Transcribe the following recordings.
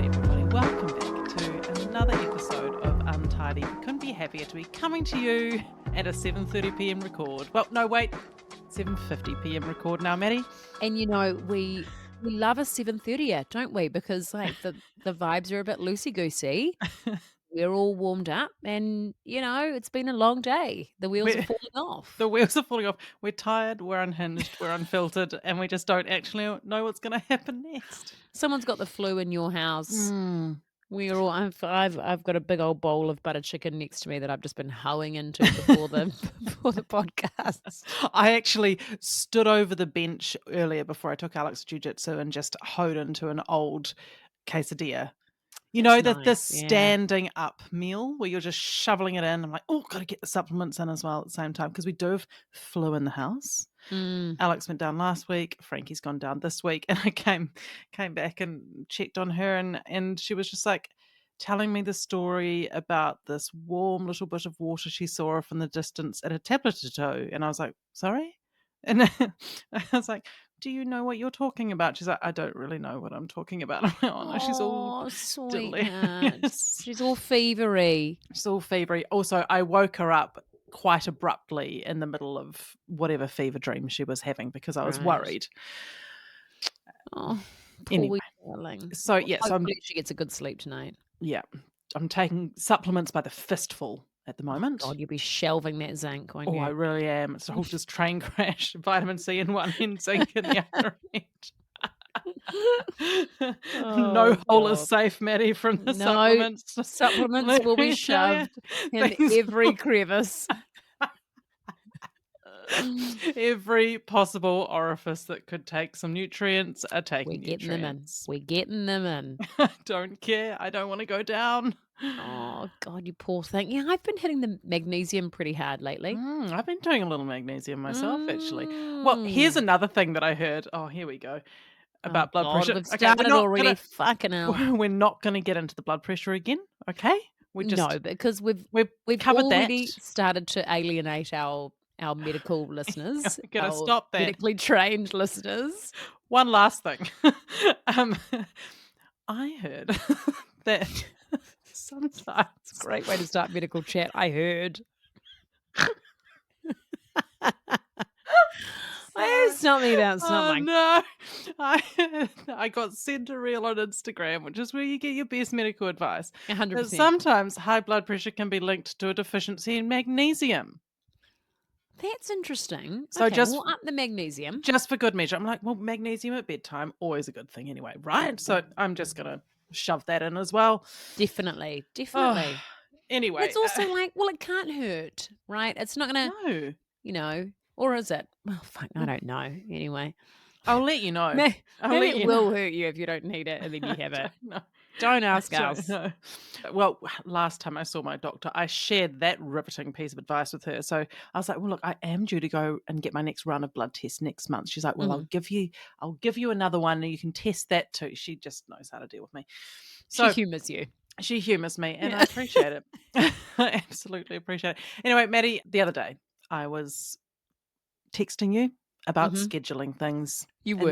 G'day everybody, welcome back to another episode of Untidy. We couldn't be happier to be coming to you at a 7:30pm record. Well, no wait, 7:50pm record now, Matty. And you know, we love a 7:30, don't we? Because like the vibes are a bit loosey-goosey. We're all warmed up and, you know, it's been a long day. The wheels are falling off. The wheels are falling off. We're tired, we're unhinged, we're unfiltered, and we just don't actually know what's going to happen next. Someone's got the flu in your house. We're all. I've got a big old bowl of butter chicken next to me that I've just been hoeing into before the podcast. I actually stood over the bench earlier before I took Alex jiu-jitsu and just hoed into an old quesadilla. You know, That's the nice, yeah. standing up meal where you're just shoveling it in. I'm like, oh, got to get the supplements in as well at the same time because we do have flu in the house. Alex went down last week. Frankie's gone down this week. And I came back and checked on her and she was just like telling me the story about this warm little bit of water she saw off in the distance at a tablet or two. And I was like, sorry? And I was like, do you know what you're talking about? She's like, I don't really know what I'm talking about. I'm like, oh no, she's all delirious. She's all fevery. She's all fevery. Also, I woke her up quite abruptly in the middle of whatever fever dream she was having because I was worried. Oh, poor anyway, darling. So yeah, hopefully she gets a good sleep tonight. Yeah, I'm taking supplements by the fistful at the moment. Oh God, you'll be shelving that zinc, won't you? I really am. It's a whole just train crash. Vitamin C in one end, zinc in the other end. No hole is safe, Matty, from the supplements. Supplements will be shoved in every crevice. Every possible orifice that could take some nutrients are taking nutrients. We're getting them in. Don't care. I don't want to go down. Oh, God, you poor thing. Yeah, I've been hitting the magnesium pretty hard lately. I've been doing a little magnesium myself, actually. Well, here's another thing that I heard. Oh, here we go. About blood pressure. We've started already. Fucking hell. We're not going to get into the blood pressure again, okay? No, because we've covered already that. Started to alienate our medical listeners. Gotta stop that. Medically trained listeners. One last thing. I heard that sometimes... It's a great way to start medical chat. I heard. There's something about something. Oh, no. I got sent a reel on Instagram, which is where you get your best medical advice. 100%. That sometimes high blood pressure can be linked to a deficiency in magnesium. That's interesting. So okay, just we'll up the magnesium. Just for good measure. I'm like, well, magnesium at bedtime, always a good thing anyway, right? So I'm just going to shove that in as well. Definitely. Oh, anyway. It's also like, well, it can't hurt, right? It's not going to, no. You know, or is it? Well, fuck, I don't know. Anyway. I'll let you know. Maybe it will hurt you if you don't need it and then you have it. Don't ask us. Well, last time I saw my doctor, I shared that riveting piece of advice with her. So I was like, well, look, I am due to go and get my next run of blood tests next month. She's like, well, I'll give you another one and you can test that too. She just knows how to deal with me. So she humours you. She humours me and I appreciate it. I absolutely appreciate it. Anyway, Matty, the other day I was texting you about scheduling things. You were.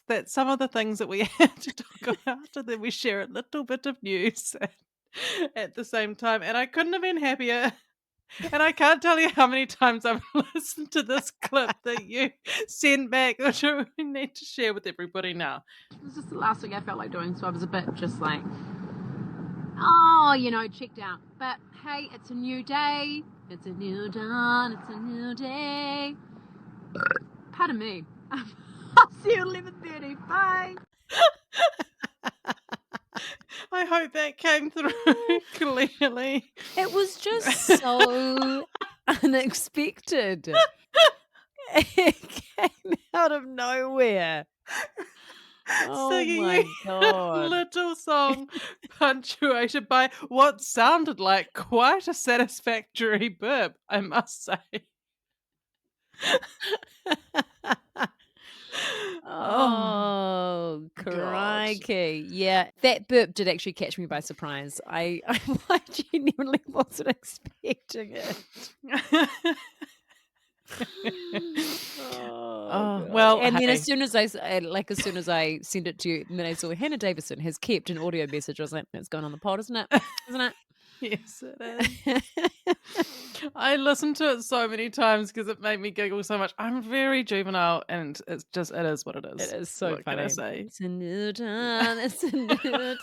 That's some of the things that we had to talk about, and then we share a little bit of news at the same time. And I couldn't have been happier. And I can't tell you how many times I've listened to this clip that you sent back, which we need to share with everybody now. It was just the last thing I felt like doing, so I was a bit just like, checked out. But hey, it's a new day. It's a new dawn. It's a new day. Pardon me. I'll see you at 11:30. Bye. I hope that came through clearly. It was just so unexpected. It came out of nowhere. Singing my God. a little song punctuated by what sounded like quite a satisfactory burp, I must say. Oh, crikey. God. Yeah, that burp did actually catch me by surprise. I genuinely wasn't expecting it. Oh, well, and then hey. as soon as I sent it to you, and then I saw Hannah Davison has kept an audio message. I was like, that's going on the pod, isn't it? Isn't it? Yes, it is. I listened to it so many times because it made me giggle so much. I'm very juvenile, and it is what it is. It is so what funny. Can I say? It's a new dawn. It's a new dawn.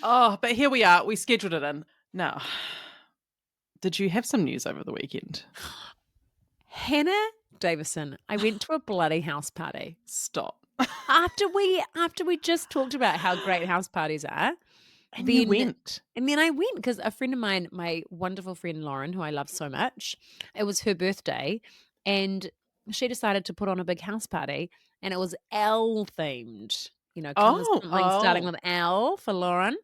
Oh, but here we are. We scheduled it in. Now, did you have some news over the weekend? Hannah Davison, I went to a bloody house party. Stop. After we just talked about how great house parties are. And you went. And then I went because a friend of mine, my wonderful friend Lauren, who I love so much, it was her birthday and she decided to put on a big house party and it was L themed. You know, starting with L for Lauren.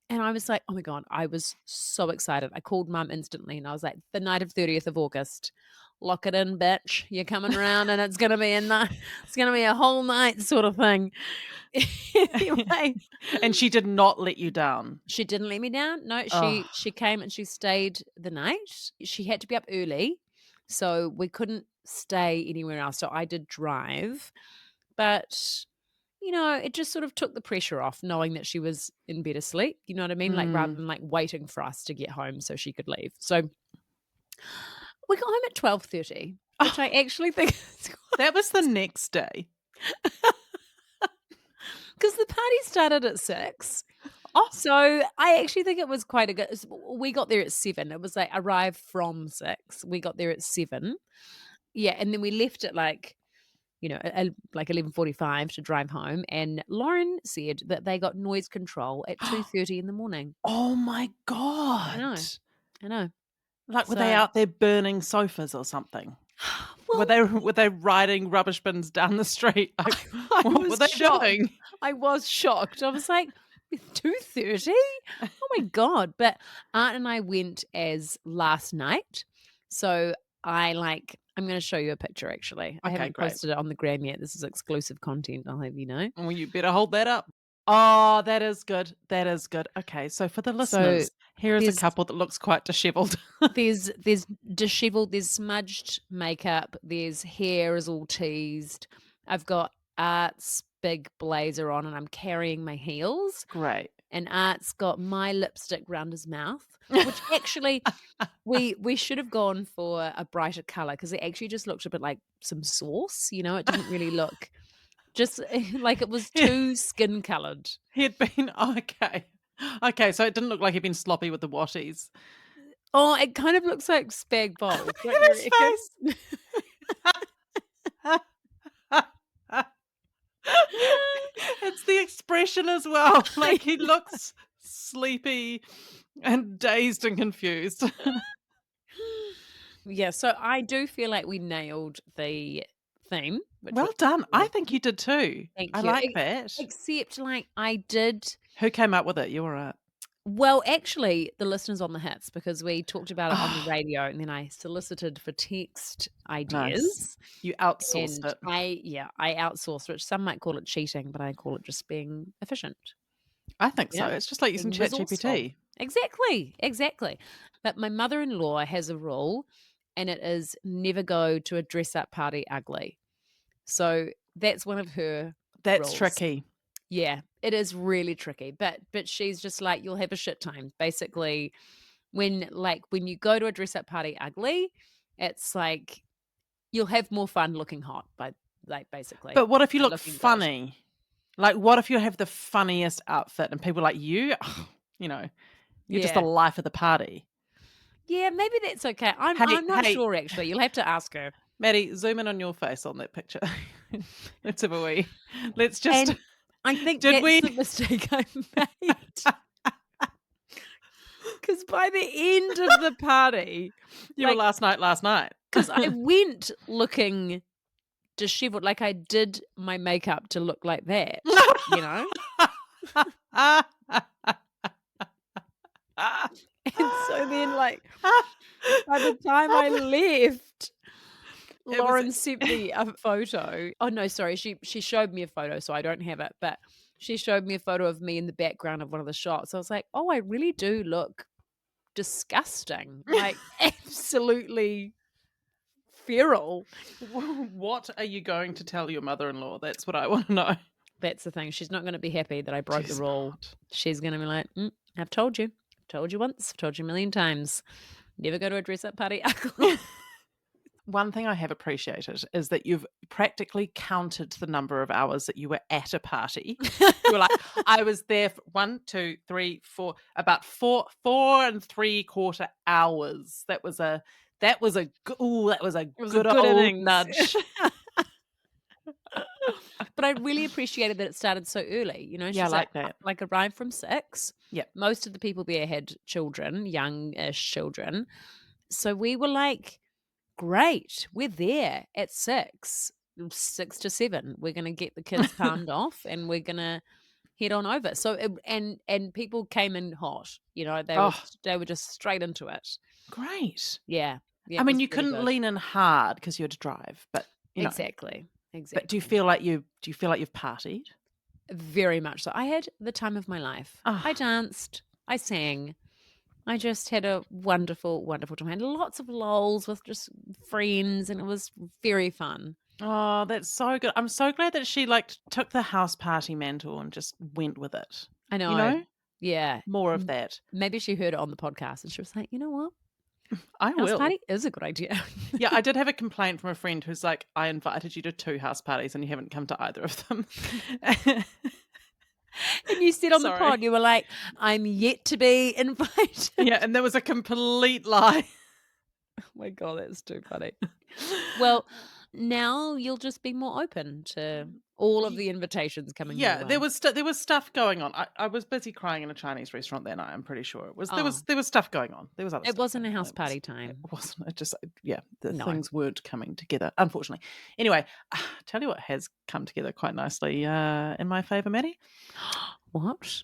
And I was like, oh my God, I was so excited. I called mum instantly and I was like, the night of 30th of August, lock it in, bitch. You're coming around and it's going to be a whole night sort of thing. Anyway. And she did not let you down. She didn't let me down. No, she came and she stayed the night. She had to be up early, so we couldn't stay anywhere else. So I did drive. But you know, it just sort of took the pressure off knowing that she was in bed asleep. You know what I mean? Like rather than like waiting for us to get home so she could leave. So we got home at 12:30, which I actually think is that was the next day. Because the party started at 6. Oh, so I actually think it was quite a good. We got there at 7. It was like arrived from 6. We got there at 7. Yeah, and then we left at like 11:45 to drive home. And Lauren said that they got noise control at 2:30 in the morning. Oh my God! I know. Like, were they out there burning sofas or something? Well, were they riding rubbish bins down the street? Like, what were they doing? I was shocked. I was like, 2:30? Oh my God. But Art and I went as last night. So I'm going to show you a picture actually. I haven't posted it on the gram yet. This is exclusive content, I'll have you know. Well, you better hold that up. Oh, that is good. That is good. Okay, so for the listeners, here is a couple that looks quite disheveled. There's disheveled, there's smudged makeup, there's hair is all teased. I've got Art's big blazer on and I'm carrying my heels. Great. And Art's got my lipstick round his mouth, which actually we should have gone for a brighter colour because it actually just looked a bit like some sauce. You know, it didn't really look just like it was too skin coloured. He had been okay, so it didn't look like he'd been sloppy with the washies. Oh, it kind of looks like spag bol. His face. It's the expression as well. Like he looks sleepy and dazed and confused. Yeah, so I do feel like we nailed the theme. Well done. I think you did too. Thank I you. like that. Except I did. Who came up with it? You were right. Well, actually, the listeners on the hits because we talked about it on the radio and then I solicited for text ideas. Nice. You outsourced it. I outsourced, which some might call it cheating, but I call it just being efficient. I think so. It's just like using ChatGPT. Exactly. But my mother-in-law has a rule and it is never go to a dress-up party ugly. So that's one of her rules. Tricky. Yeah, it is really tricky. But she's just like, you'll have a shit time. Basically, when you go to a dress-up party ugly, it's like you'll have more fun looking hot, basically. But what if you look funny? Good. Like, what if you have the funniest outfit and people are like you? You're just the life of the party. Yeah, maybe that's okay. I'm not sure, actually. You'll have to ask her. Maddie, zoom in on your face on that picture. Let's have a wee. Let's just... And I think that's the mistake I made. Because by the end of the party... You were last night. Because I went looking disheveled. Like I did my makeup to look like that, you know? And so then, by the time I left, Lauren sent me a photo. Oh, no, sorry. She showed me a photo, so I don't have it. But she showed me a photo of me in the background of one of the shots. I was like, oh, I really do look disgusting. Like, absolutely feral. What are you going to tell your mother-in-law? That's what I want to know. That's the thing. She's not going to be happy that I broke She's the rule. not. She's going to be like, I've told you. I've told you once. I've told you a million times. Never go to a dress-up party. One thing I have appreciated is that you've practically counted the number of hours that you were at a party. You were like, I was there for 1, 2, 3, 4, about 4 and 3/4 hours. That was a good good old innings. nudge. But I really appreciated that it started so early. You know, Yeah, I she's like that. like arrived from 6. Yep. Most of the people there had children, young-ish children. So we were like, great, we're there at 6 to 7. We're going to get the kids palmed off and we're going to head on over. So, and people came in hot, you know, they were just straight into it. Great. Yeah. I mean, you really couldn't good. lean in hard because you had to drive, but you know. Exactly. But do you feel like you've partied? Very much so. I had the time of my life. Oh. I danced, I sang, I just had a wonderful, wonderful time. I had lots of lols with just friends, and it was very fun. Oh, that's so good. I'm so glad that she took the house party mantle and just went with it. I know. You know? Yeah. More of that. Maybe she heard it on the podcast and she was like, you know what? I House will. party is a good idea. Yeah, I did have a complaint from a friend who's like, I invited you to 2 house parties and you haven't come to either of them. And you said on the pod, you were like, I'm yet to be invited. Yeah, and there was a complete lie. Oh my God, that's too funny. Well, now you'll just be more open to all of the invitations coming your way. Yeah, there was stuff going on. I was busy crying in a Chinese restaurant that night. I'm pretty sure it was. There was stuff going on. There was other. It wasn't a house party time. It wasn't. It just things weren't coming together, unfortunately. Anyway, tell you what has come together quite nicely in my favour, Matty. What?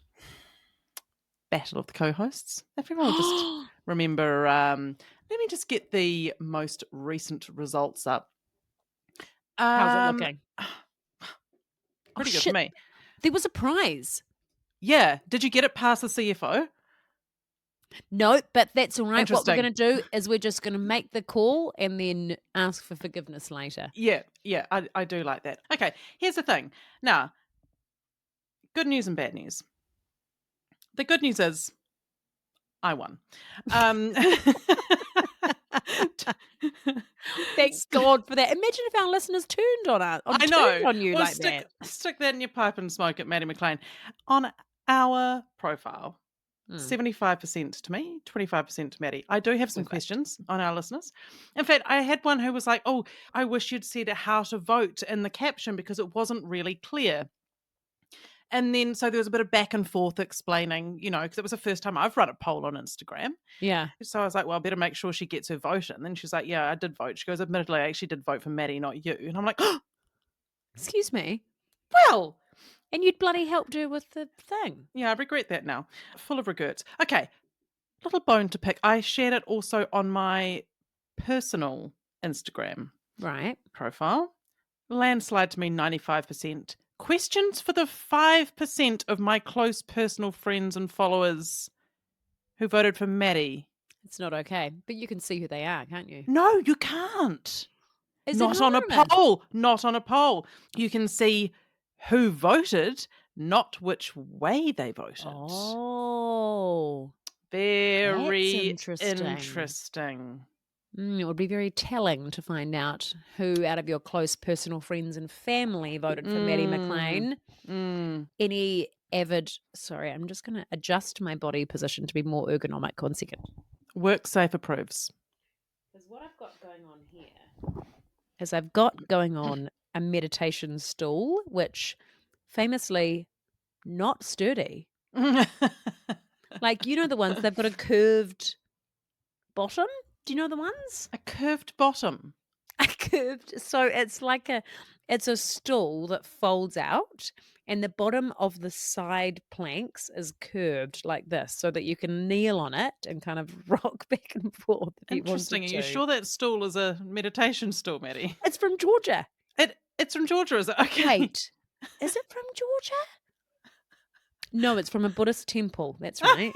Battle of the co-hosts. If everyone will just remember, let me just get the most recent results up. How's it looking? Pretty good for me. There was a prize. Yeah. Did you get it past the CFO? No, but that's all right. What we're going to do is we're just going to make the call and then ask for forgiveness later. Yeah, I do like that. Okay, here's the thing. Now, good news and bad news. The good news is I won. Thank God for that. Imagine if our listeners turned on you like that. Stick that in your pipe and smoke it, Matty McLean. On our profile, 75% to me, 25% to Matty. I do have some questions on our listeners. In fact, I had one who was like, oh, I wish you'd said how to vote in the caption because it wasn't really clear. And then, so there was a bit of back and forth explaining, you know, because it was the first time I've run a poll on Instagram. Yeah. So I was like, well, I better make sure she gets her vote in. And then she's like, yeah, I did vote. She goes, admittedly, I actually did vote for Matty, not you. And I'm like, oh, excuse me? Well. And you'd bloody helped her with the thing. Yeah, I regret that now. Full of regrets. Okay, little bone to pick. I shared it also on my personal Instagram profile. Landslide to me, 95%. Questions for the 5% of my close personal friends and followers who voted for Matty. It's not okay, but you can see who they are, can't you? No, you can't. Not on a poll. Not on a poll. You can see who voted, not which way they voted. Oh. Very interesting. It would be very telling to find out who out of your close personal friends and family voted for Matty McLean. Any avid... Sorry, I'm just going to adjust my body position to be more ergonomic. 1 second. WorkSafe approves. Because what I've got going on here is I've got going on a meditation stool, which famously not sturdy. Like, you know the ones, they've got a curved bottom? Do you know the ones? A curved bottom. So it's like it's a stool that folds out and the bottom of the side planks is curved like this so that you can kneel on it and kind of rock back and forth. Interesting. Are you sure that stool is a meditation stool, Matty? It's from Georgia. It's from Georgia, is it? Okay. Wait, is it from Georgia? No, it's from a Buddhist temple. That's right.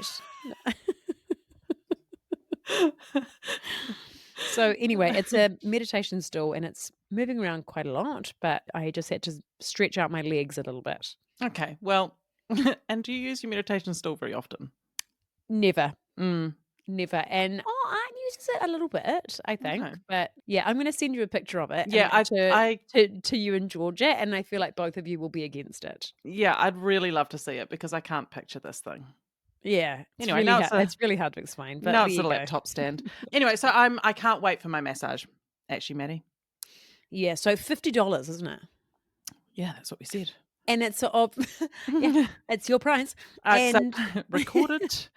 So anyway, it's a meditation stool and it's moving around quite a lot, but I just had to stretch out my legs a little bit. Okay, well, and do you use your meditation stool very often? Never. Mm. Never. And I uses it a little bit, I think. Okay. But yeah, I'm gonna send you a picture of it Yeah, and I to you and Georgia, and I feel like both of you will be against it. yeah, I'd really love to see it because I can't picture this thing. Yeah. It's Anyway, really now hard. It's really hard to explain, but now there it's you a go. laptop stand. Anyway, so I can't wait for my massage. Actually, Matty. Yeah, so $50, isn't it? Yeah, that's what we said. And it's yeah, it's your price. So And recorded.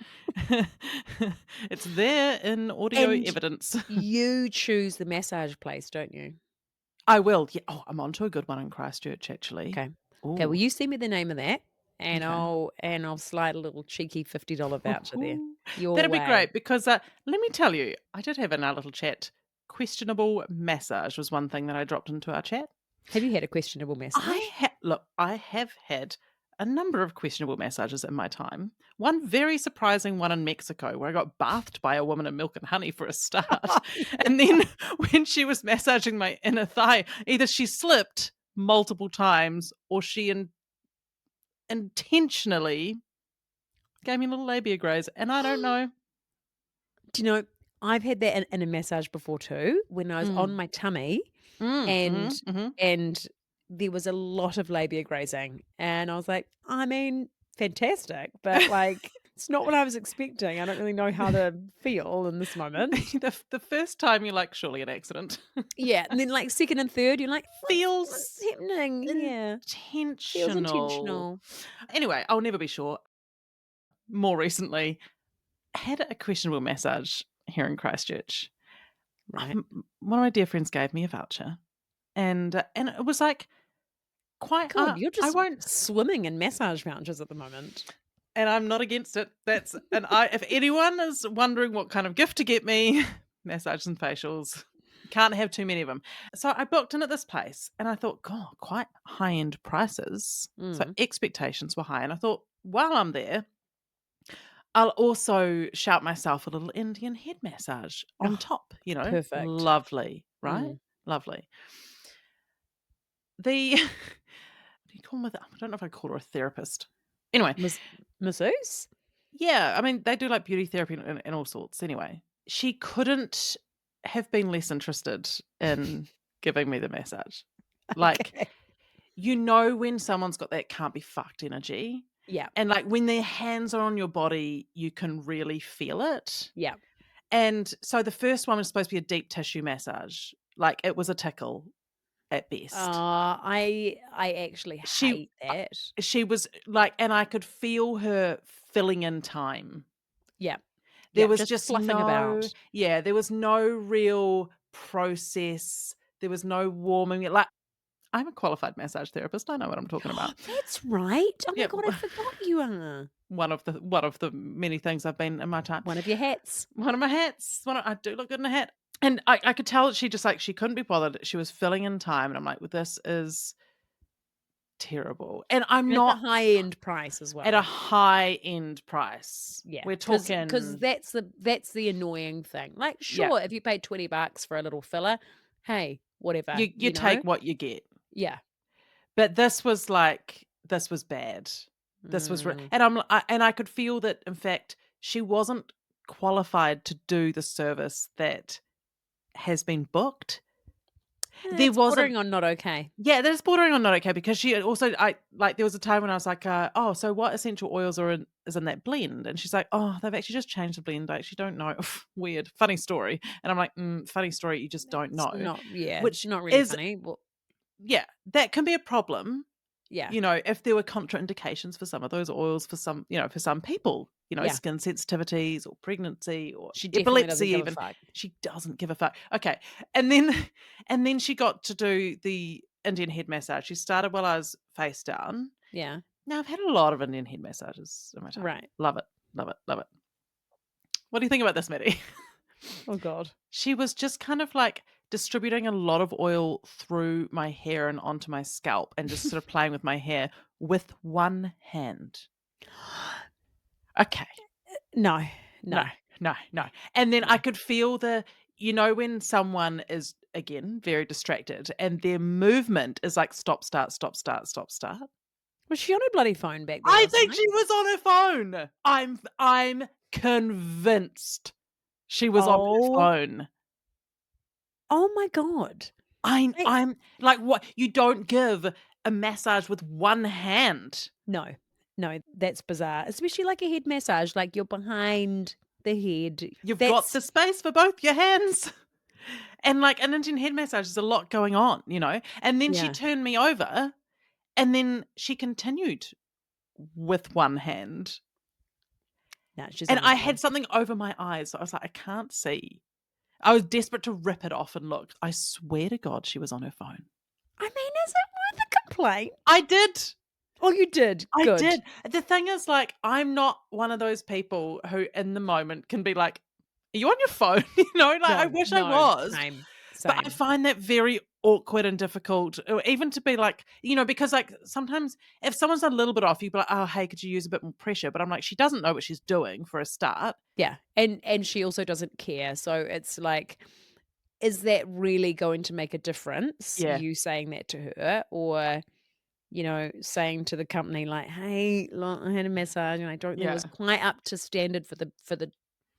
It's there in audio And evidence. you choose the massage place, don't you? I will. Yeah. Oh, I'm onto a good one in Christchurch, actually. Okay. Ooh. Okay, well you send me the name of that and Okay. I'll slide a little cheeky $50 voucher there. Your That'd be way. great because let me tell you, I did have in our little chat, questionable massage was one thing that I dropped into our chat. Have you had a questionable massage? I have had a number of questionable massages in my time. One very surprising one in Mexico where I got bathed by a woman in milk and honey for a start. And then when she was massaging my inner thigh, either she slipped multiple times or she intentionally gave me a little labia graze. And I don't know. Do you know, I've had that in a massage before too, when I was on my tummy and and there was a lot of labia grazing. And I was like, I mean, fantastic, but like it's not what I was expecting. I don't really know how to feel in this moment. The first time you're like, surely an accident. Yeah. And then like second and third, you're like, Feels what's happening? Yeah. intentional. Feels intentional. Anyway, I'll never be sure. More recently, I had a questionable massage here in Christchurch. Right. One of my dear friends gave me a voucher, and it was like quite. God, you're I just won't, swimming in massage vouchers at the moment. and I'm not against it. That's if anyone is wondering what kind of gift to get me, massages and facials. Can't have too many of them. So I booked in at this place and I thought, God, quite high-end prices. So expectations were high. And I thought, while I'm there, I'll also shout myself a little Indian head massage on top, perfect. Lovely, right? Lovely. What do you call them? I don't know if I call her a therapist. Anyway. Masseuse? Yeah, I mean, they do like beauty therapy and all sorts. Anyway, she couldn't have been less interested in giving me the massage. Like, when someone's got that can't be fucked energy. Yeah. And like when their hands are on your body, you can really feel it. Yeah. And so the first one was supposed to be a deep tissue massage. Like it was a tickle at best. I actually hate that. She was like, and I could feel her filling in time. Yeah. There was just fluffing about. Yeah, there was no real process. There was no warming. Like, I'm a qualified massage therapist. I know what I'm talking about. That's right. Oh my God, I forgot you are. One of the many things I've been in my time. One of your hats. One of my hats. I do look good in a hat. And I could tell that she just like, she couldn't be bothered. She was filling in time. And I'm like, well, this is terrible. And I'm not at a high-end price as well. At a high-end price. Yeah. We're talking. Because that's the annoying thing. Like, sure, if you paid $20 for a little filler, hey, whatever. You take what you get. Yeah. But this was bad. This was and I could feel that in fact she wasn't qualified to do the service that has been booked. There was bordering on not okay. Yeah, that is bordering on not okay because she also there was a time when I was like, oh, so what essential oils is in that blend? And she's like, oh, they've actually just changed the blend. I actually don't know. Weird, funny story. And I'm like, funny story. You just don't know. Which not really funny. Well, yeah, that can be a problem. Yeah. If there were contraindications for some of those oils for some, for some people, skin sensitivities or pregnancy or epilepsy even. She doesn't give a fuck. Okay. And then she got to do the Indian head massage. She started while I was face down. Yeah. Now I've had a lot of Indian head massages in my time. Right. Love it. Love it. Love it. What do you think about this, Matty? Oh God. She was just kind of like distributing a lot of oil through my hair and onto my scalp and just sort of playing with my hair with one hand. Okay. No. No. And then I could feel when someone is, again, very distracted and their movement is like stop, start, stop, start, stop, start. Was she on her bloody phone back there I last think night? she was on her phone. I'm convinced she was on her Oh. phone. Oh my God. I'm like, what? You don't give a massage with one hand. No, that's bizarre. Especially like a head massage, like you're behind the head. You've got the space for both your hands. And like an Indian head massage, there's a lot going on, And then she Yeah. turned me over and then she continued with one hand. No, she's And on her I phone. had something over my eyes. So I was like, I can't see. I was desperate to rip it off and look. I swear to God, she was on her phone. I mean, is it worth a complaint? I did. Oh, you did? I Good. did. The thing is, like, I'm not one of those people who in the moment can be like, are you on your phone? I wish I was. Same. But I find that very awkward and difficult, or even to be like, because like sometimes if someone's a little bit off, you'd be like, oh, hey, could you use a bit more pressure? But I'm like, she doesn't know what she's doing for a start. Yeah. And she also doesn't care. So it's like, is that really going to make a difference? Yeah. You saying that to her, or saying to the company like, hey, look, I had a massage and I don't think it was quite up to standard for the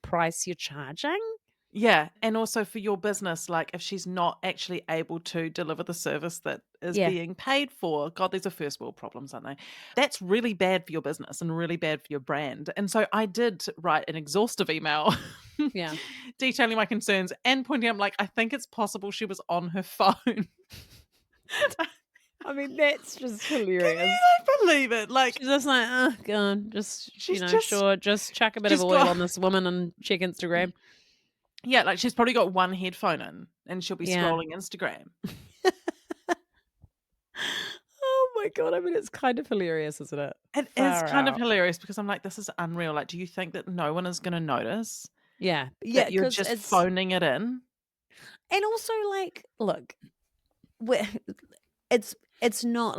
price you're charging. Yeah. And also for your business, like if she's not actually able to deliver the service that is being paid for, God, these are first world problems, aren't they? That's really bad for your business and really bad for your brand. And so I did write an exhaustive email detailing my concerns and pointing out, like, I think it's possible she was on her phone. I mean, that's just hilarious. Can you believe it? Like, she's just like, oh, God, just chuck a bit of oil on this woman and check Instagram. Yeah, like she's probably got one headphone in and she'll be scrolling Instagram. Oh my God. I mean, it's kind of hilarious, isn't it? It is kind of hilarious because I'm like, this is unreal. Like, do you think that no one is going to notice? Yeah. That you're just phoning it in? And also, like, look, it's not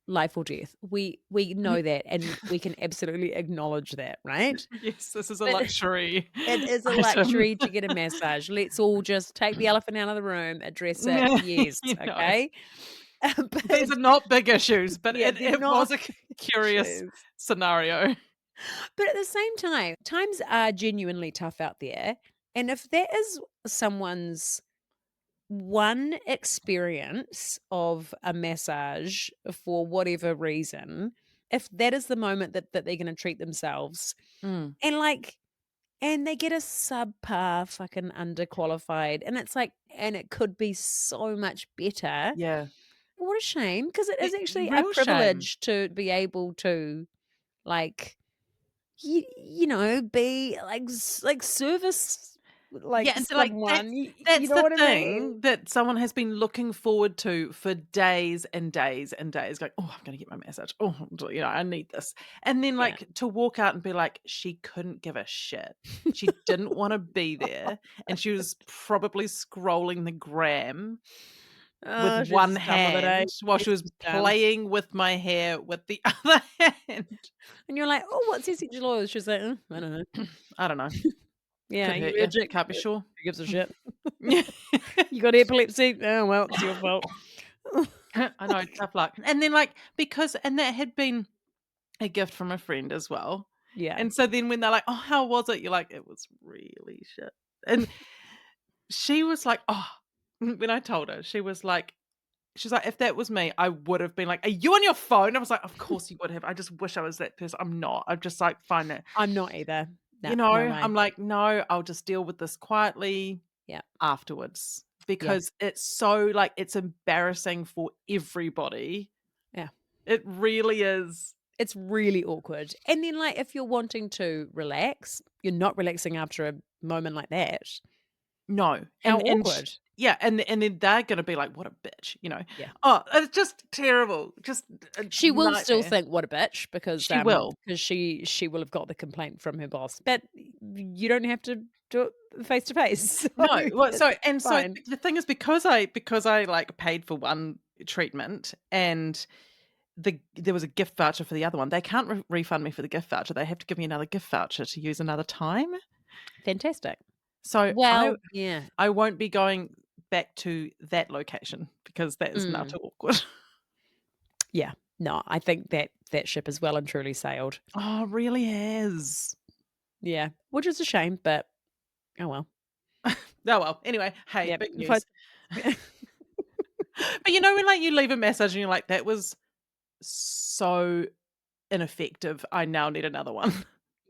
life or death. We know that, and we can absolutely acknowledge that, right? Yes, this is a luxury. It is a luxury to get a massage. Let's all just take the elephant out of the room, address it. Yes, okay. But these are not big issues, but it was a curious scenario. But at the same time, times are genuinely tough out there. And if that is someone's one experience of a massage for whatever reason, if that is the moment that they're going to treat themselves, and they get a subpar fucking underqualified, and it's like, and it could be so much better. Yeah. What a shame, because it is actually a real privilege to be able to, like, be like service. Like, yeah, and so someone, that's you know the what thing I mean? that someone has been looking forward to for days and days and days, going, oh, I'm going to get my massage. Oh, I need this. And then to walk out and be like, she couldn't give a shit. She didn't want to be there. And she was probably scrolling the gram with one hand while she was playing with my hair with the other hand. And you're like, oh, what's essential oil? She's like, I don't know. I don't know. Yeah, you allergic? Can't be sure. Who gives a shit? You got epilepsy? Oh, well, it's your fault. I know, tough luck. And then and that had been a gift from a friend as well. Yeah. And so then when they're like, oh, how was it? You're like, it was really shit. And she was like, oh, when I told her, she's like, if that was me, I would have been like, are you on your phone? I was like, of course you would have. I just wish I was that person. I'm not. I'm just like, fine it. I'm not either. No, I'm like, no, I'll just deal with this quietly afterwards. Because it's so it's embarrassing for everybody. Yeah. It really is. It's really awkward. And then if you're wanting to relax, you're not relaxing after a moment like that. No. How awkward. And then they're going to be like, what a bitch, Yeah. Oh, it's just terrible. Just she will still think, what a bitch, because she will. Because she will have got the complaint from her boss. But you don't have to do it face to face. No. Well, so the thing is, because I paid for one treatment and there was a gift voucher for the other one. They can't refund me for the gift voucher. They have to give me another gift voucher to use another time. Fantastic. So Well, yeah. I won't be going back to that location because that is not awkward. Yeah. No, I think that ship has well and truly sailed. Oh, it really has. Yeah. Which is a shame, but oh well. Oh well. Anyway, hey, Yeah. big news. But you know when like you leave a message and you're like, that was so ineffective. I now need another one.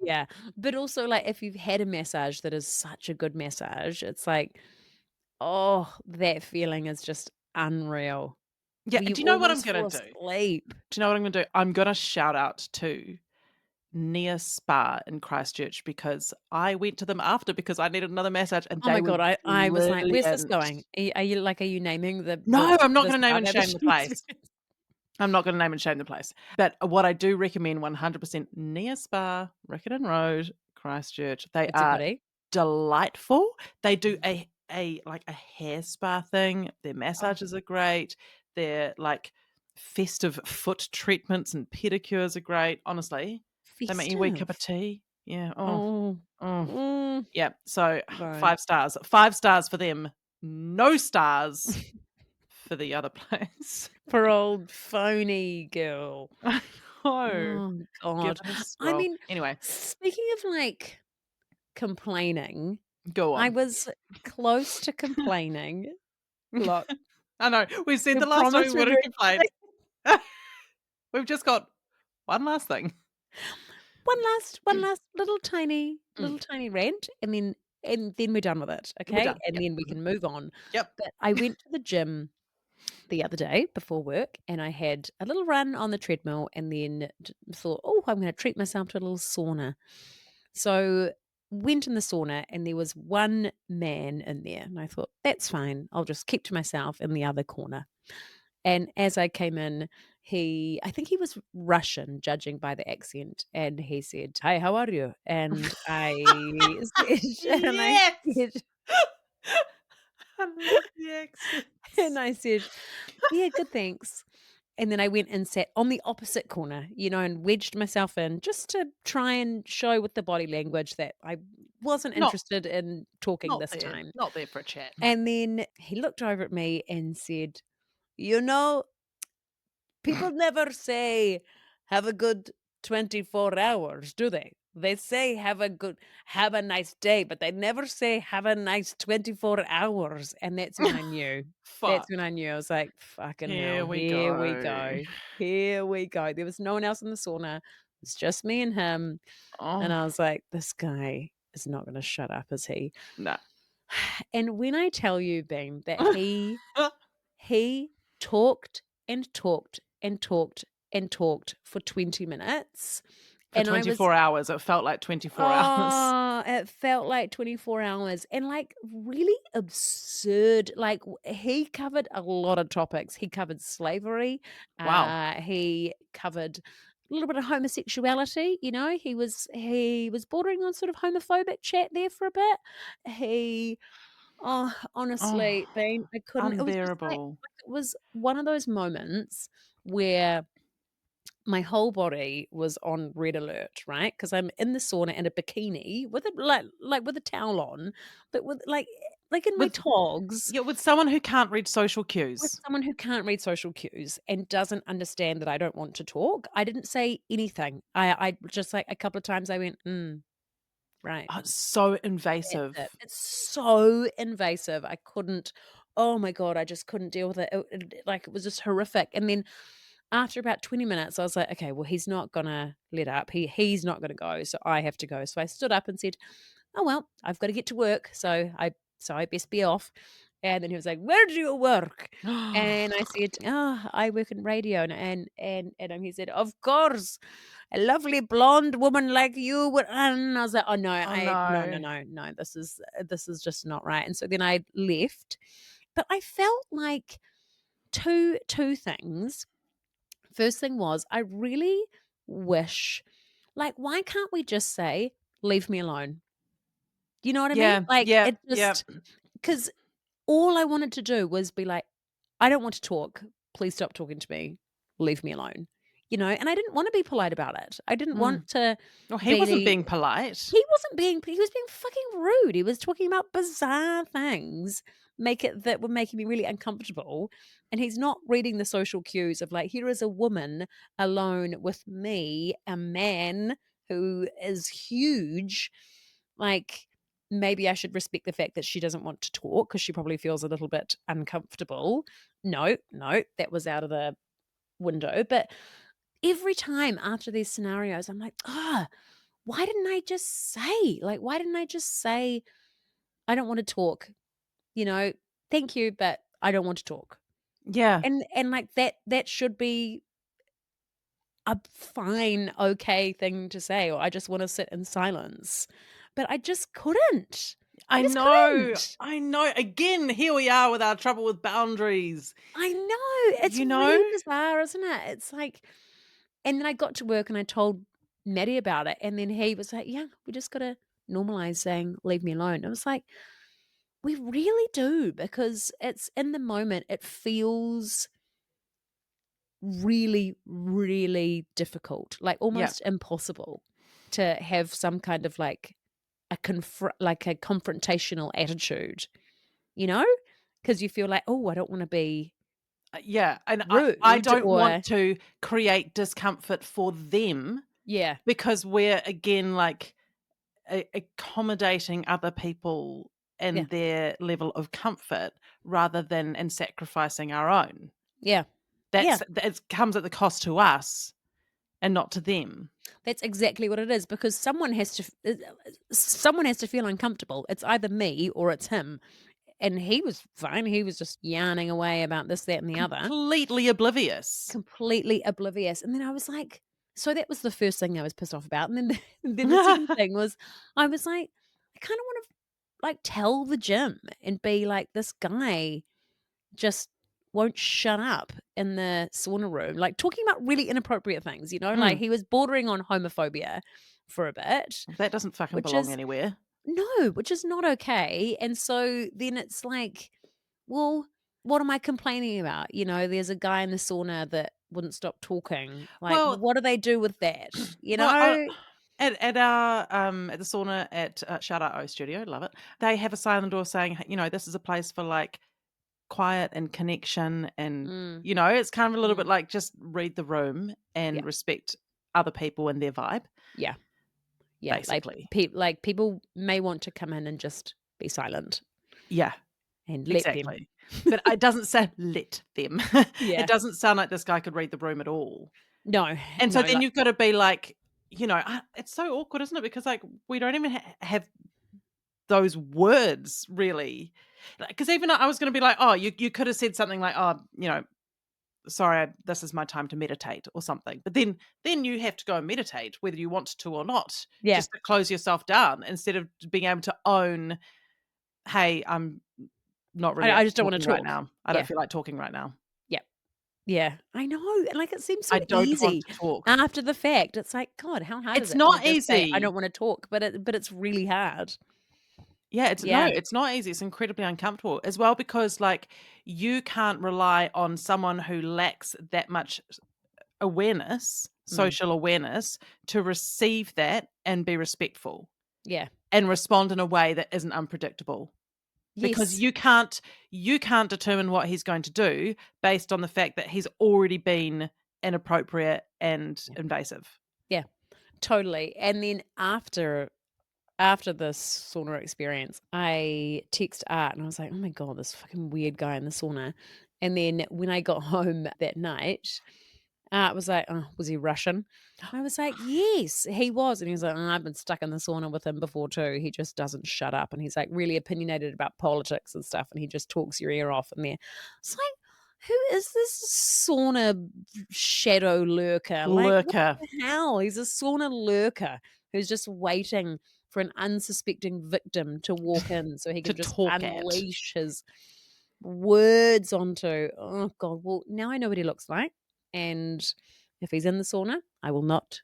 Yeah. But also like if you've had a massage that is such a good massage, it's like, oh, that feeling is just unreal. Yeah. You Do you know what I'm almost gonna fall do? asleep. Do you know what I'm gonna do? I'm gonna shout out to Near Spa in Christchurch because I went to them after because I needed another massage and Oh my they were God, I was like, "Where's this brilliant. going?" Are you naming the No, I'm not the gonna name spa and now shame that the you place. I'm not going to name and shame the place. But what I do recommend 100% Near Spa, Riccarton Road, Christchurch. They Oopsie are putty. delightful. They do a like a hair spa thing. Their Oh, massages are great. Their like festive foot treatments and pedicures are great. Honestly, they make you a wee cup of festive. tea. Yeah. Oh. Oh. Mm, Yeah. So no. 5 stars. 5 stars for them. No stars for the other place. Poor old phony girl. I know. Oh Give God. it a I scroll. mean, Anyway, speaking of like complaining, go I on. was close to complaining. Look, I know. We said we the last time we promised we'd wouldn't read complain. We've just got one last thing. one last little Mm, tiny rant, and then we're done with it, we're okay? done. And Yep. then we can move on. Yep. But I went to the gym the other day before work, and I had a little run on the treadmill, and then thought, oh, I'm going to treat myself to a little sauna. So went in the sauna, and there was one man in there, and I thought, that's fine. I'll just keep to myself in the other corner. And as I came in, I think he was Russian, judging by the accent, and he said, "Hi, how are you?" And I said, and I Yes. said, I love the accent. and I said, "Yeah, good, thanks." And then I went and sat on the opposite corner, and wedged myself in just to try and show with the body language that I wasn't Not interested in talking not this there. time. Not there for a chat. And then he looked over at me and said, "You know, people never say have a good 24 hours, do they? They say have a nice day, but they never say have a nice 24 hours." And that's when I knew. That's Fuck. when I knew. I was like, fucking Here hell, we here we go. go. Here we go. There was no one else in the sauna. It was just me and him. And Oh, I was like, this guy is not going to shut up, is he? no. And when I tell you, Beam, that he talked and talked and talked and talked for 20 minutes. For And I was 24 hours. It felt like 24 hours. oh, it felt like 24 hours and like really absurd. Like he covered a lot of topics. He covered slavery. Wow. He covered a little bit of homosexuality. He was bordering on sort of homophobic chat there for a bit. He Oh, Oh, honestly, Bean, I couldn't. It was just unbearable. it was one of those moments where my whole body was on red alert, right? Because I'm in the sauna in a bikini with a like with a towel on, but with like in my With togs, Yeah, with someone who can't read social with cues. someone who can't read social cues and doesn't understand that I don't want to talk. I didn't say anything. I just like a couple of times I went, right. Oh, it's so That's invasive. it. It's so invasive. I couldn't oh my God, I just couldn't deal with it. Like, it was just horrific. And then after about 20 minutes, I was like, okay, well, he's not gonna let up. He's not gonna go, so I have to go. So I stood up and said, "Oh well, I've got to get to work, so I best be off." And then he was like, "Where do you work?" And I said, "Oh, I work in radio." And he said, "Of course, a lovely blonde woman like you would." And I was like, "Oh no, Oh, no, no. no. This is just not right." And so then I left, but I felt like two things. First thing was, I really wish, like, why can't we just say, leave me alone? You know what I mean? Yeah, Like, yeah, it yeah. just, because all I wanted to do was be like, I don't want to talk. Please stop talking to me. Leave me alone. and I didn't want to be polite about it. I didn't want to Well, he wasn't be being polite. he was being fucking rude. He was talking about bizarre things that were making me really uncomfortable. And he's not reading the social cues of like, here is a woman alone with me, a man who is huge. Like, maybe I should respect the fact that she doesn't want to talk because she probably feels a little bit uncomfortable. No, that was out of the window. But every time after these scenarios, I'm like, why didn't I just say? Like, why didn't I just say, I don't want to talk? Thank you, but I don't want to talk. Yeah. And like that should be a fine, okay thing to say, or I just want to sit in silence. But I just couldn't. I just know. couldn't. I know. Again, here we are with our trouble with boundaries. I know. It's really bizarre, isn't it? It's like, and then I got to work and I told Matty about it. And then he was like, yeah, we just got to normalize saying, leave me alone. I was like, we really do, because it's in the moment, it feels really, really difficult, like almost impossible to have some kind of like a confrontational attitude, because you feel like, oh, I don't want to be and rude, I don't or want to create discomfort for them. Yeah. Because we're, again, like accommodating other people and their level of comfort rather than and sacrificing our own. Yeah. That comes at the cost to us and not to them. That's exactly what it is, because someone has to feel uncomfortable. It's either me or it's him. And he was fine. He was just yarning away about this, that, and the other. Completely oblivious. And then I was like, so that was the first thing I was pissed off about. And then the second thing was, I was like, I kind of want to like tell the gym and be like, this guy just won't shut up in the sauna room, like talking about really inappropriate things, like he was bordering on homophobia for a bit. That doesn't fucking belong anywhere. No, which is not okay. And so then it's like, well, what am I complaining about? There's a guy in the sauna that wouldn't stop talking. Like, Well, what do they do with that? Well, at our at the sauna at Shout Out O Studio, love it. They have a sign on the door saying, this is a place for like quiet and connection, and it's kind of a little bit like just read the room and respect other people and their vibe. Yeah, basically, like people may want to come in and just be silent. Yeah, and let them. But it doesn't sound let them. Yeah, it doesn't sound like this guy could read the room at all. No, and so then you've got to be like, it's so awkward, isn't it? Because like we don't even have those words really. Because even I was going to be like, oh, you could have said something like, oh, sorry, this is my time to meditate or something. But then you have to go and meditate whether you want to or not. Yeah. Just to close yourself down instead of being able to own, hey, I'm not really. I just don't want to talk right now. I don't feel like talking right now. Yeah, I know. Like it seems so I don't easy want to talk. after the fact. It's like, God, how hard is it? It's not easy. I don't want to talk, but it's really hard. Yeah, it's not easy. It's incredibly uncomfortable as well, because like you can't rely on someone who lacks that much awareness, social awareness, to receive that and be respectful. Yeah. And respond in a way that isn't unpredictable. Yes. Because you can't determine what he's going to do based on the fact that he's already been inappropriate and invasive. Yeah, totally. And then after this sauna experience, I text Art and I was like, oh my God, this fucking weird guy in the sauna. And then when I got home that night, Art was like, oh, was he Russian? I was like, yes, he was. And he was like, I've been stuck in the sauna with him before too. He just doesn't shut up. And he's like really opinionated about politics and stuff. And he just talks your ear off in there. It's like, who is this sauna shadow lurker? Like, what the hell? He's a sauna lurker who's just waiting for an unsuspecting victim to walk in so he can just unleash his words onto. Oh God, well, now I know what he looks like. And if he's in the sauna, I will not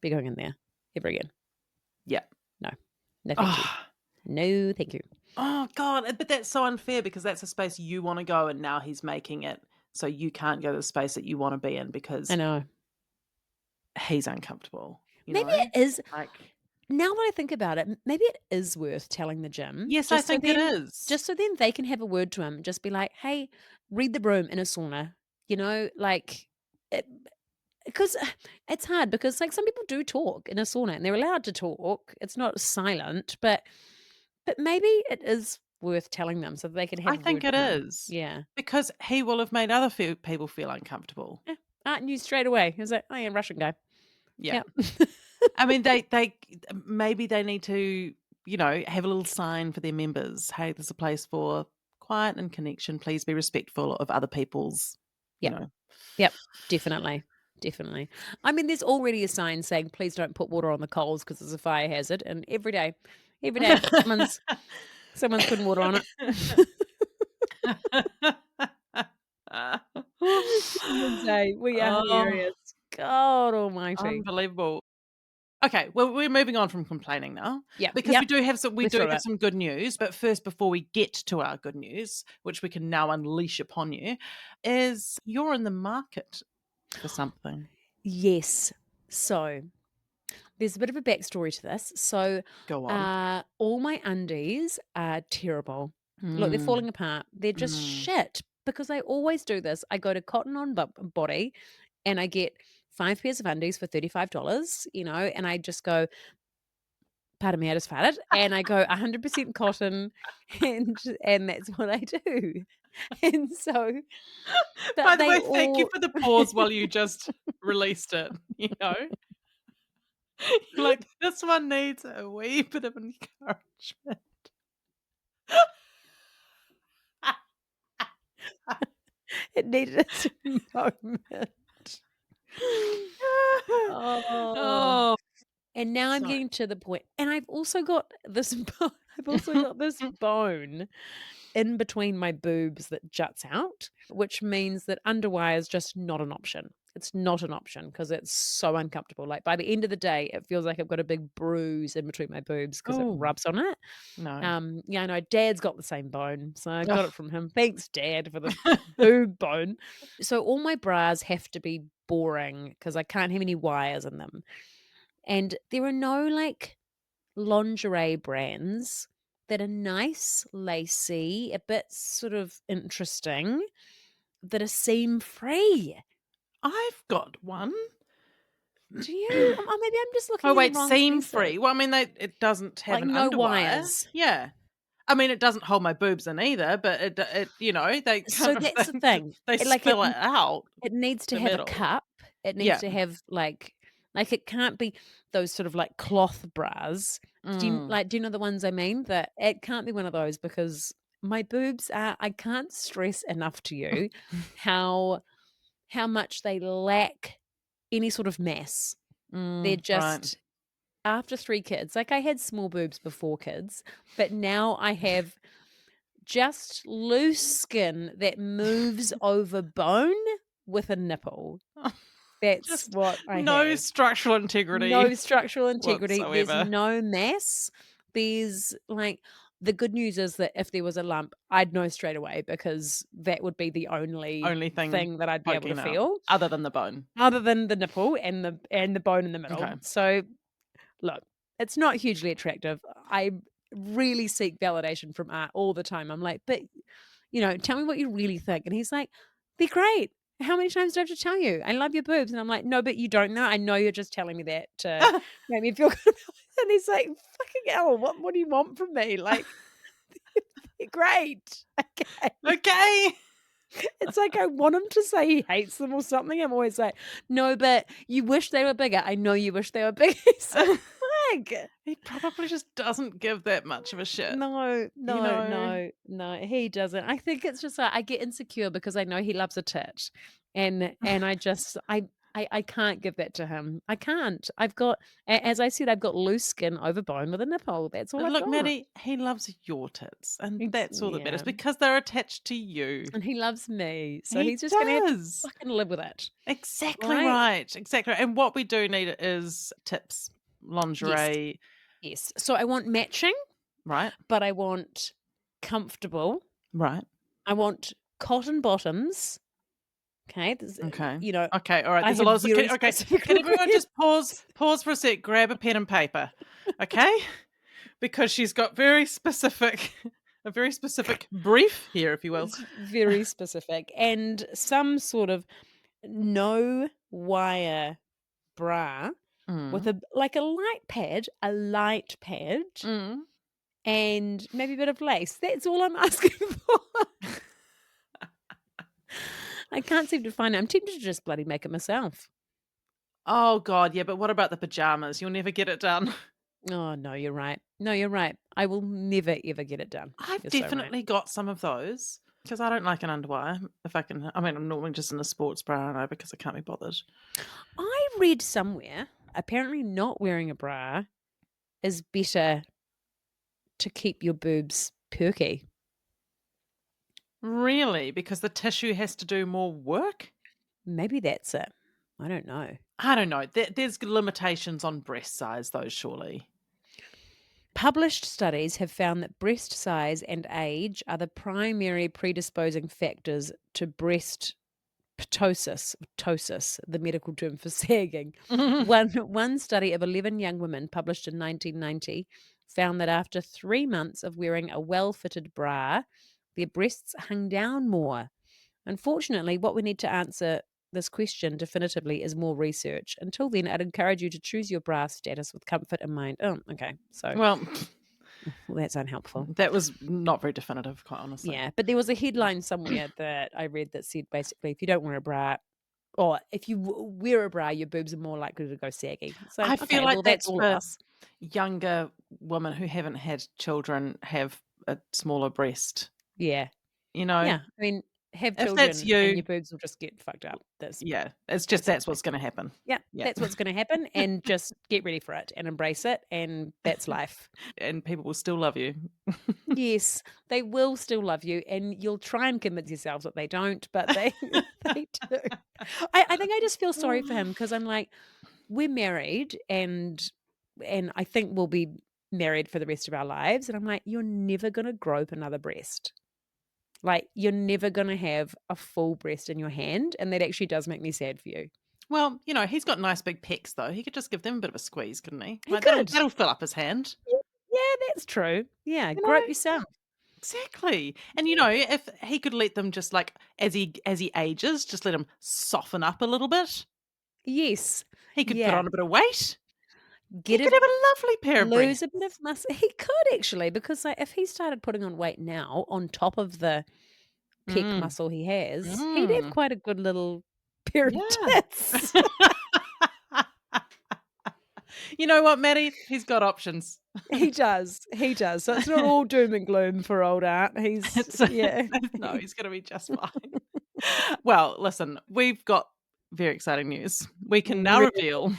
be going in there ever again. Yeah. No, thank you. No, thank you. Oh God, but that's so unfair, because that's a space you want to go, and now he's making it so you can't go to the space that you want to be in because I know. he's uncomfortable. Maybe it is. Like, Now that I think about it, maybe it is worth telling the gym. yes, I think it is. Just so then they can have a word to him. Just be like, hey, read the room in a sauna. Because it's hard because like some people do talk in a sauna and they're allowed to talk. It's not silent, but maybe it is worth telling them so that they can have I a think word it to him. is. Yeah. Because he will have made other people feel uncomfortable. Yeah. Art knew straight away. He was like, oh yeah, Russian guy. Yeah. Yep. I mean, they maybe they need to, have a little sign for their members. Hey, there's a place for quiet and connection. Please be respectful of other people's, Yep, definitely. Definitely. I mean, there's already a sign saying, please don't put water on the coals because it's a fire hazard. And every day, someone's putting water on it. We are hilarious. God almighty. Unbelievable. Okay, well, we're moving on from complaining now. Yeah. Because yep. we do have through it. some good news. But first, before we get to our good news, which we can now unleash upon you, is you're in the market for something. Yes. So there's a bit of a backstory to this. So Go on. all my undies are terrible. Look, they're falling apart. They're just shit because I always do this. I go to Cotton On Body and I get 5 pairs of undies for $35, and I just go, pardon me, I just farted, and I go 100% cotton, and that's what I do. And so, but By the way, they thank you all for the pause while you just released it. You're like, this one needs a wee bit of encouragement. it needed a moment. Oh, And now I'm sorry. getting to the point, and I've also got this. I've also got this bone in between my boobs that juts out, which means that underwire is just not an option. It's not an option because it's so uncomfortable. Like by the end of the day, it feels like I've got a big bruise in between my boobs because it Oh, rubs on it. no. Yeah, I know Dad's got the same bone, so I got Ugh. it from him. Thanks, Dad, for the boob bone. So all my bras have to be boring because I can't have any wires in them. And there are no like lingerie brands that are nice, lacy, a bit sort of interesting, that are seam free. I've got one. Do you? Or maybe I'm just looking Oh, in wait, the wrong seam places. free. Well, I mean, it doesn't have Like an no underwire. wires. Yeah. I mean, it doesn't hold my boobs in either, but it they So kind of that's the thing. they spill it out. It needs to the have middle. a cup. It needs Yeah. to have like it can't be those sort of like cloth bras. Do you know the ones I mean? That it can't be one of those because my boobs are, I can't stress enough to you how much they lack any sort of mass. They're just after 3 kids. Like I had small boobs before kids, but now I have just loose skin that moves over bone with a nipple. That's Just what I no have. structural integrity. No structural integrity. whatsoever. There's no mass. There's like the good news is that if there was a lump, I'd know straight away because that would be the only thing that I'd be able to poking out, feel, other than the bone. other than the nipple and the bone in the middle. Okay. So, look, it's not hugely attractive. I really seek validation from Art all the time. I'm like, but tell me what you really think. And he's like, they're great. How many times do I have to tell you? I love your boobs. And I'm like, no, but you don't know. I know you're just telling me that to make me feel good. And he's like, fucking hell, what do you want from me? Like, they're great. Okay. It's like I want him to say he hates them or something. I'm always like, no, but you wish they were bigger. I know you wish they were bigger. He's like, he probably just doesn't give that much of a shit. No, he doesn't. I think it's just like I get insecure because I know he loves a tit, and I just I can't give that to him. I can't. I've got, as I said, I've got loose skin over bone with a nipple. That's all I've Look, got. Matty, he loves your tits, and that's all that matters because they're attached to you. And he loves me, so He he's just gonna have to fucking live with it. Exactly right. Exactly. And what we do need is tips, lingerie. Yes. So I want matching, right? But I want comfortable, right? I want cotton bottoms. Okay. Okay. You know, Okay. All right. I There's a have lot of very okay. specific Can everyone just requests. pause for a sec? Grab a pen and paper, okay? Because she's got a very specific brief here, if you will. It's very specific. And some sort of no wire bra with Mm. a light pad, Mm. and maybe a bit of lace. That's all I'm asking for. I can't seem to find it. I'm tempted to just bloody make it myself. Oh God, yeah. But what about the pajamas? You'll never get it done. Oh, no, you're right. No, you're right. I will never, ever get it done. I've You're so right. definitely got some of those because I don't like an underwire. If I can, I mean, I'm normally just in a sports bra, I know, because I can't be bothered. I read somewhere, apparently not wearing a bra is better to keep your boobs perky. Really? Because the tissue has to do more work? Maybe that's it. I don't know. I don't know. There's limitations on breast size, though, surely. Published studies have found that breast size and age are the primary predisposing factors to breast ptosis, the medical term for sagging. One study of 11 young women published in 1990 found that after 3 months of wearing a well-fitted bra, their breasts hung down more. Unfortunately, what we need to answer this question definitively is more research. Until then, I'd encourage you to choose your bra status with comfort in mind. Oh, okay. So, Well, that's unhelpful. that was not very definitive, quite honestly. Yeah, but there was a headline somewhere that I read that said basically, if you don't wear a bra, or if you wear a bra, your boobs are more likely to go saggy. So, I feel like that's that's all for of us. younger women who haven't had children have a smaller breast. Yeah. You know? Yeah. I mean, have If children that's and you, your boobs will just get fucked up. That's yeah, it's just that's what's going to happen. Yeah, Yeah. that's what's going to happen, and just get ready for it and embrace it, and that's life. And people will still love you. Yes, they will still love you, and you'll try and convince yourselves that they don't, but they they do. I think I just feel sorry for him because I'm like, we're married, and I think we'll be married for the rest of our lives, and I'm like, you're never going to grope another breast. Like, you're never going to have a full breast in your hand, and that actually does make me sad for you. Well, you know, he's got nice big pecs, though. He could just give them a bit of a squeeze, couldn't he? He Like, could. that'll fill up his hand. Yeah, that's true. Yeah, You grope know? yourself. Exactly. And you know, if he could let them just like as he ages, just let him soften up a little bit. Yes. He could put Yeah. on a bit of weight. He Get could it, have a lovely pair of lose breasts. a bit of muscle. He could actually, because like, if he started putting on weight now on top of the pec Mm. muscle he has, he'd have Mm. quite a good little pair of Yeah. tits. You know what, Matty? He's got options. He does. He does. So it's not all doom and gloom for old Art. Yeah. No, he's going to be just fine. Well, listen, we've got very exciting news. We can now reveal.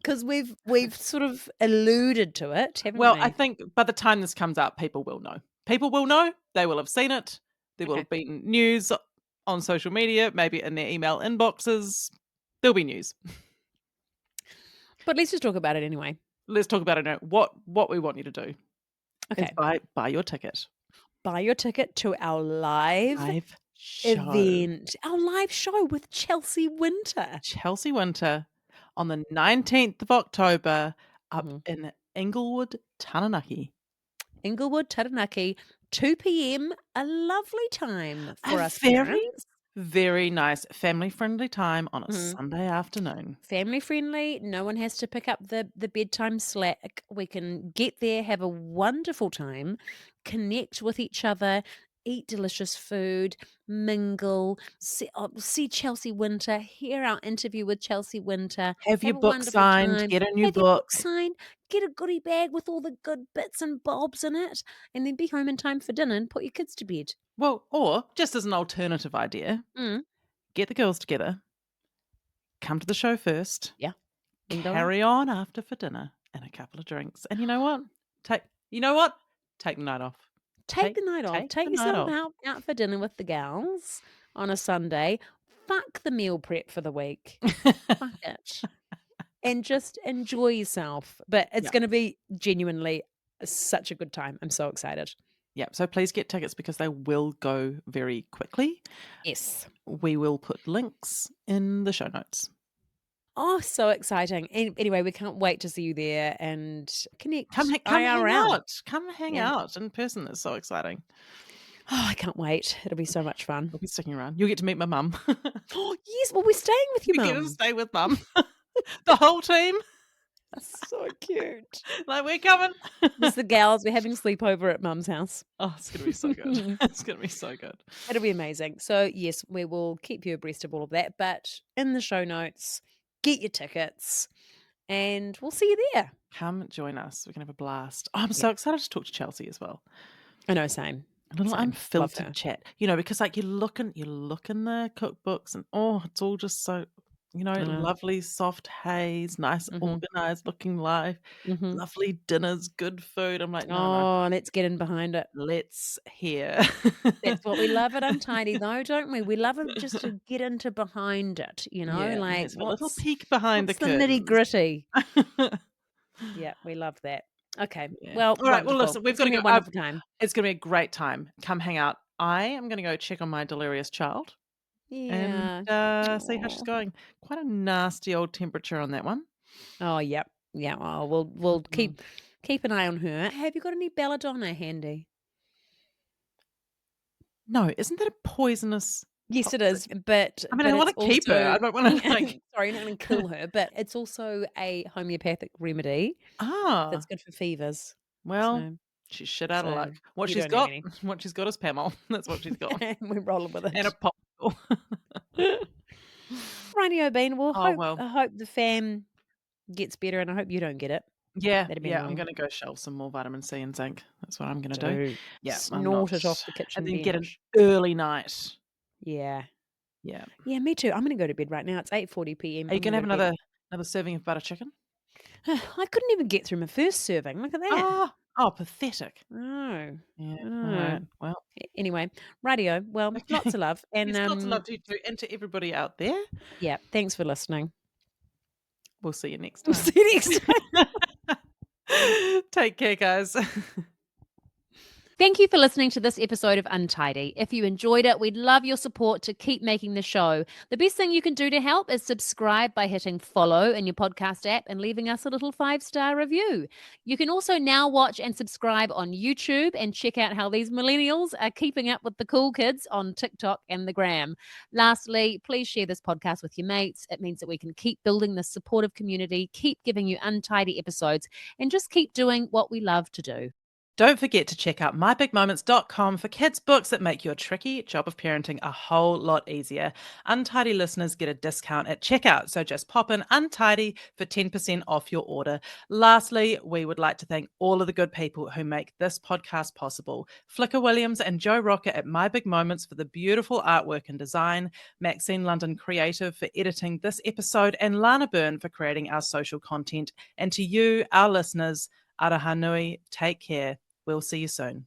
Because we've sort of alluded to it, haven't Well, we? I think by the time this comes out, people will know. People will know. They will have seen it. There will Okay. have been news on social media, maybe in their email inboxes. There'll be news. But let's just talk about it anyway. Let's talk about it now. What we want you to do Okay. is buy your ticket. Buy your ticket to our live show. event, our live show with Chelsea Winter. Chelsea Winter on the 19th of October up in Inglewood, Taranaki. Inglewood, Taranaki, 2 p.m, a lovely time for us very, parents. very nice family-friendly time on a Sunday afternoon. Family friendly. No one has to pick up the bedtime slack. We can get there, have a wonderful time, connect with each other, eat delicious food, mingle, see Chelsea Winter, hear our interview with Chelsea Winter. Have your a book wonderful signed, time, get a new have your book book. signed, get a goodie bag with all the good bits and bobs in it, and then be home in time for dinner and put your kids to bed. Well, or just as an alternative idea, get the girls together, come to the show first, carry on after for dinner and a couple of drinks. And you know what? Take the night off. Take the night off. Take yourself out for dinner with the gals on a Sunday. Fuck the meal prep for the week. Fuck it. And just enjoy yourself. But it's going to be genuinely such a good time. I'm so excited. Yeah, so please get tickets because they will go very quickly. Yes. We will put links in the show notes. Oh, so exciting. Anyway, we can't wait to see you there and connect Come hang IRL. out. Come hang out in person. It's so exciting. Oh, I can't wait. It'll be so much fun. We'll be sticking around. You'll get to meet my mum. Oh, yes. Well, we're staying with your You get to mum. stay with mum. The whole team. That's so cute. Like, we're coming. Just the gals. We're having sleepover at mum's house. Oh, it's going to be so good. It's going to be so good. It'll be amazing. So, yes, we will keep you abreast of all of that. But in the show notes, get your tickets and we'll see you there. Come join us. We're going to have a blast. Oh, I'm so excited to talk to Chelsea as well. I know, same. A little Same. Love her. unfiltered chat. Because like you look in the cookbooks and it's all just so, lovely, soft haze, nice, organized looking life, lovely dinners, good food. I'm like, no. Let's get in behind it. Let's hear. That's what we love at Untidy, though, don't we? We love it just to get into behind it, Yeah, like it's a little peek behind the what's the curtains. nitty gritty. Yeah, we love that. Okay, Yeah. well, all right. Well, wonderful. listen, we've It's got to gonna go. be a wonderful time. It's going to be a great time. Come hang out. I am going to go check on my delirious child Yeah. and see how she's Aw. going. Quite a nasty old temperature on that one. Oh, yep. Yeah. Oh, we'll keep an eye on her. Have you got any belladonna handy? No, isn't that a poisonous? Yes, it is. But I mean, I want to keep her. I don't want to like. Sorry, you're not going to kill her, but it's also a homeopathic remedy that's good for fevers. Well, So, she's shit out of luck. What you she's don't need got, what she's got is Pamel. That's what she's got, We're rolling with it. and a popsicle. Rightio, Bean. Well, well. I hope the fam gets better, and I hope you don't get it. Yeah, That'd be I'm annoying. going to go shelve some more vitamin C and zinc. That's what I'm going to do. Yeah, Snort it off the kitchen and then bench. get an early night. Yeah. Yeah. Yeah, me too. I'm going to go to bed right now. It's 8:40 p.m. Are you going to have another serving of butter chicken? I couldn't even get through my first serving. Look at that. Oh, pathetic. Oh. Yeah. Oh. All right. Well. Anyway, rightio. Well, lots of love. And yes, lots of love to you too, and to everybody out there. Yeah, thanks for listening. We'll see you next time. We'll see you next time. Take care, guys. Thank you for listening to this episode of Untidy. If you enjoyed it, we'd love your support to keep making the show. The best thing you can do to help is subscribe by hitting follow in your podcast app and leaving us a little 5-star review. You can also now watch and subscribe on YouTube and check out how these millennials are keeping up with the cool kids on TikTok and the gram. Lastly, please share this podcast with your mates. It means that we can keep building this supportive community, keep giving you untidy episodes, and just keep doing what we love to do. Don't forget to check out mybigmoments.com for kids' books that make your tricky job of parenting a whole lot easier. Untidy listeners get a discount at checkout, so just pop in Untidy for 10% off your order. Lastly, we would like to thank all of the good people who make this podcast possible. Flicker Williams and Joe Rocker at My Big Moments for the beautiful artwork and design, Maxine London Creative for editing this episode, and Lana Byrne for creating our social content. And to you, our listeners, Araha Nui, take care. We'll see you soon.